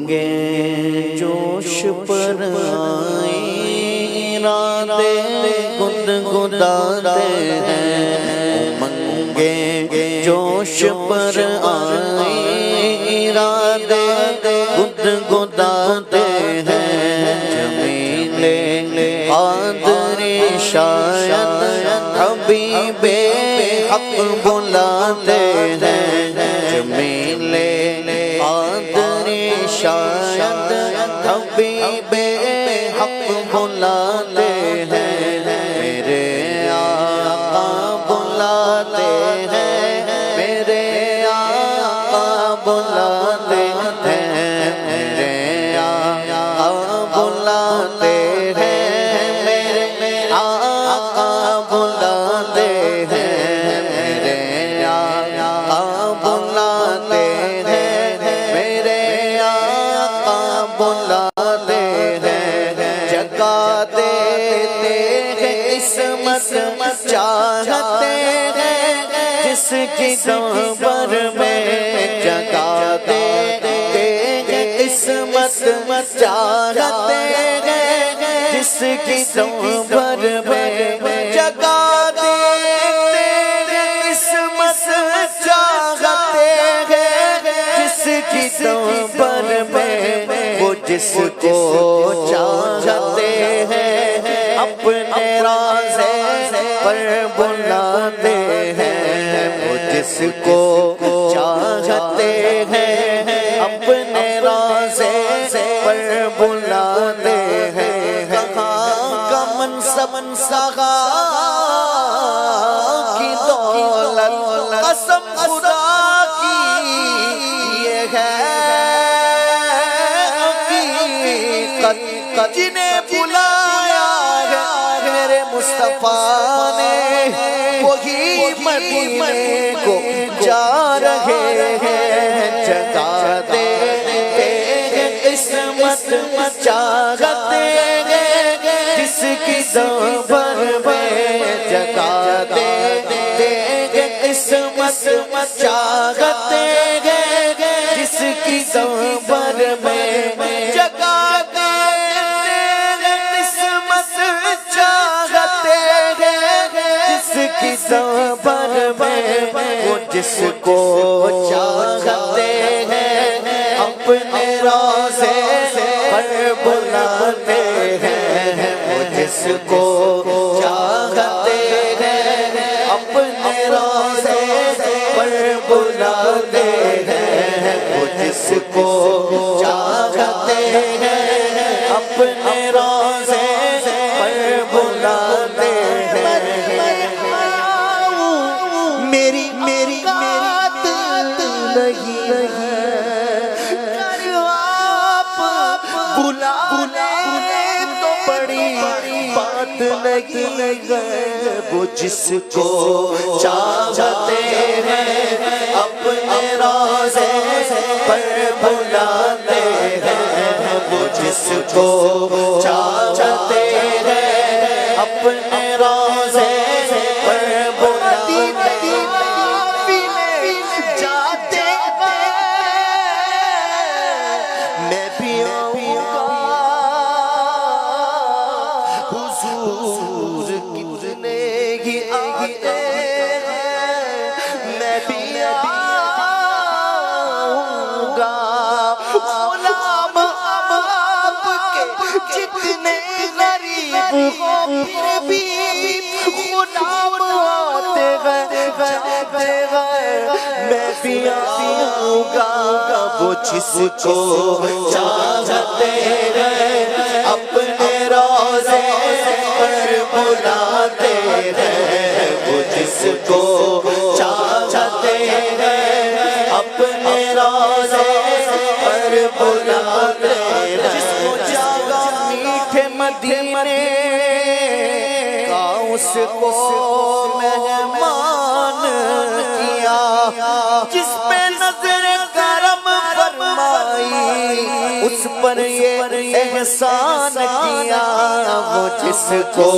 منگے جوش پر آئے ارادے گدگداتے ہیں، منگے جوش پر آئے ارادے گدگداتے ہیں، جمیل قادری شاید حبیب حق بلاتے ہیں، جمیل قادری شاید حبیب حق بلاتے ہیں، میرے آقا بلاتے ہیں، میرے آقا بلاتے ہیں، میرے آقا بلاتے ہیں، میرے آقا بلاتے ہیں، میرے آقا بلاتے ہیں، میرے آقا بلاتے ہیں، جگا دیتے ہیں عصمت چاہتے ہیں جس کی صحبت میں، جگا دیتے ہیں عصمت چاہتے ہیں جس کی صحبت میں، جگا دیتے ہیں عصمت چاہتے ہیں جس کی صحبت میں، وہ جس کو چاہتے ہیں اپنے رازے پر بلاتے ہیں، وہ جس کو چاہتے ہیں اپنے رازے پر بلاتے ہیں، کہاں کا منصب سخا کی دولت قسم خدا کی یہ ہے حقیقت، جنہیں بلایا ہے میرے مصطفیٰ نے وہی مدینے کو جا رہے ہیں، جگا دیتے ہیں عصمت چاہتے ہیں جس کی صحبت میں، جگا دیتے ہیں عصمت چاہتے ہیں جس کی صحبت میں، جگا دیتے ہیں عصمت چاہتے ہیں جس کی صحبت میں، وہ جس کو چاہتے ہیں اپنے رازے پر بلاتے ہیں، وہ جس کو چاہتے ہیں اپنے رازے پر بلاتے ہیں، وہ جس کو چاہتے ہیں اپنے رازے پر بلاتے ہیں، میری بات نہیں آپ بلانے تو بڑی بات نہیں ہے، وہ جس کو چاہتے ہیں اپنے رازے پر بلاتے ہیں، وہ جس کو چاہتے ہیں اپنے رازے پر بلاتے جاتے ہیں، میں بھی آؤں گا حضور کتنے ہی آتے ہیں، میں بھی آؤں گا غلام آپ کے جتنے غریب ہوں پھر بھی غلام آتے ہیں، میں بھی آؤں گا وہ جس کو چاہتے ہیں اپنے روزے پر بلاتے ہیں، وہ جس کو چاہتے ہیں اپنے روزے پر بلاتے ہیں، جس کو جاگا میٹھے مدینے کا اس کو مہمان کیا، جس پہ نظر کرم فرمائی اس پر یہ احسان کیا، وہ جس کو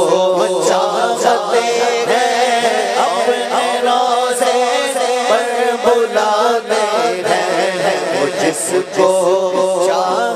چاہتے ہیں اپنے روزے پر بلاتے ہیں، وہ جس کو چاہتے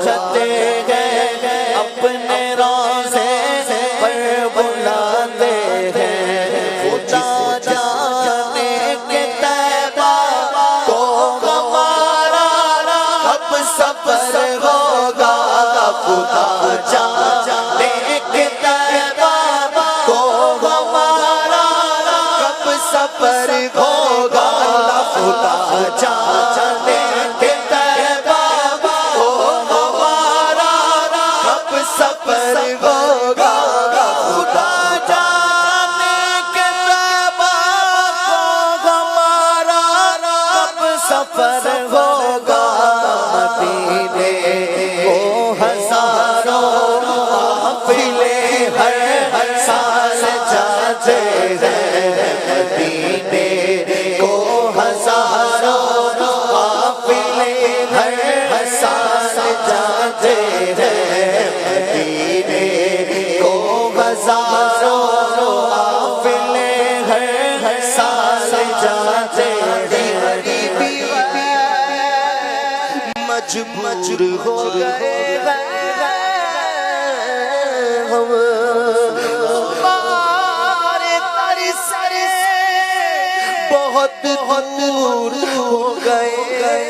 ہر سال جاتے ہیں مدینے کو ہزاروں قافلے ہر سال جاتے ہیں مجبور ہو گئے ہم ہمارے در سے بہت دور ہو گئے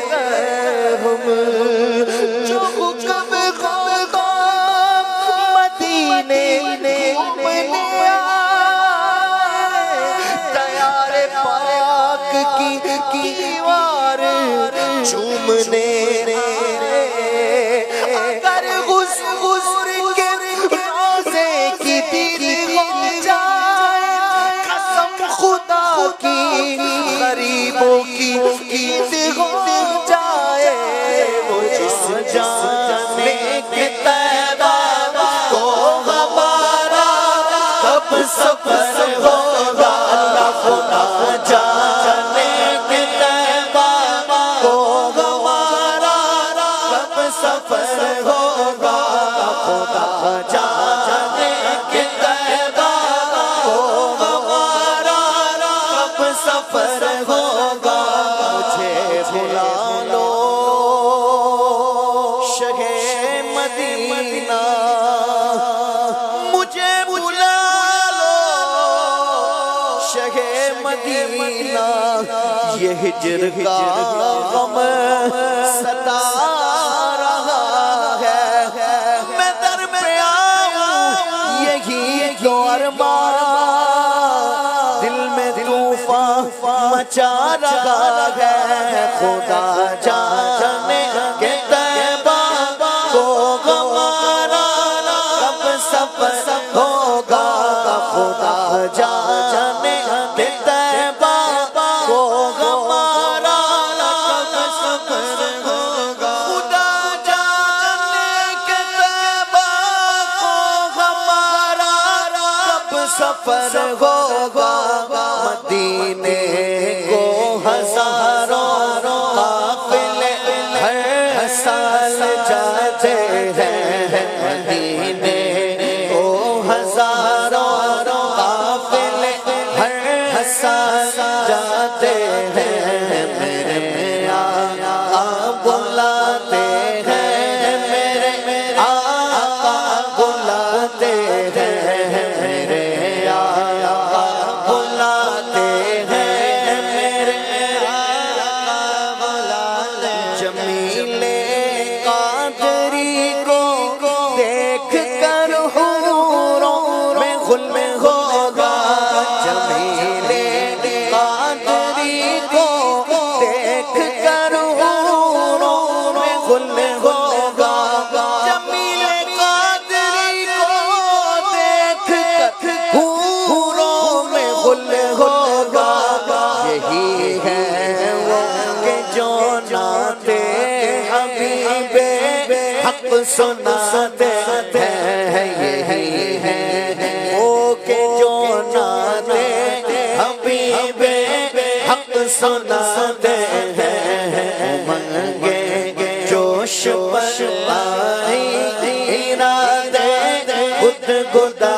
ہم جو حکم خدا مدینے گھومنے آئے تیار پاک کی دیوار چومنے اگر غسور کے روزے کی دید ہو جائے قسم خدا کی غریبوں کی عید ہو جائے وہ جس جانے کے طیبہ کو ہمارا کب سفر ہوگا خدا جانے کے طیبہ کو ہمارا کب سفر ہوگا خدا جانے کے طیبہ کو ہمارا کب سفر ہوگا مجھے بلا لو شہ مدینہ مجھے بلا لو شہ مدینہ یہ ہجر کا غم ستا رہا ہے میں در پہ آؤں یہی جو ارمان دل میں طوفان مچا رہا ہے خدا جانے کے طیبہ کو ہمارا کب سفر ہوگا خدا جانے کے طیبہ کو ہمارا کب سفر ہوگا خدا جانے کے طیبہ کو ہمارا کب سفر ہوگا مدینے کو ہزاروں قافلے ہر سال جاتے ہیں مدینے کو ہزاروں قافلے ہر سال جاتے ہیں میرے آقا بلاتے ہیں میرے آقا بلاتے ہیں میرے آقا بلاتے ہیں میرے آقا بلاتے جمیل قادری کو دیکھ کر حوروں میں غل ہوگا جمیل قادری کو دیکھ کر حوروں میں غل ہوگا جمیل قادری کو دیکھ کر حوروں میں غل ہوگا یہی ہے وہ کہ جو ناتے حبیب حق سناتے ہیں یہی ہے وہ کہ جو ناتے حبیب حق سناتے ہیں منگے جوش پر آئی ارادے خود گدا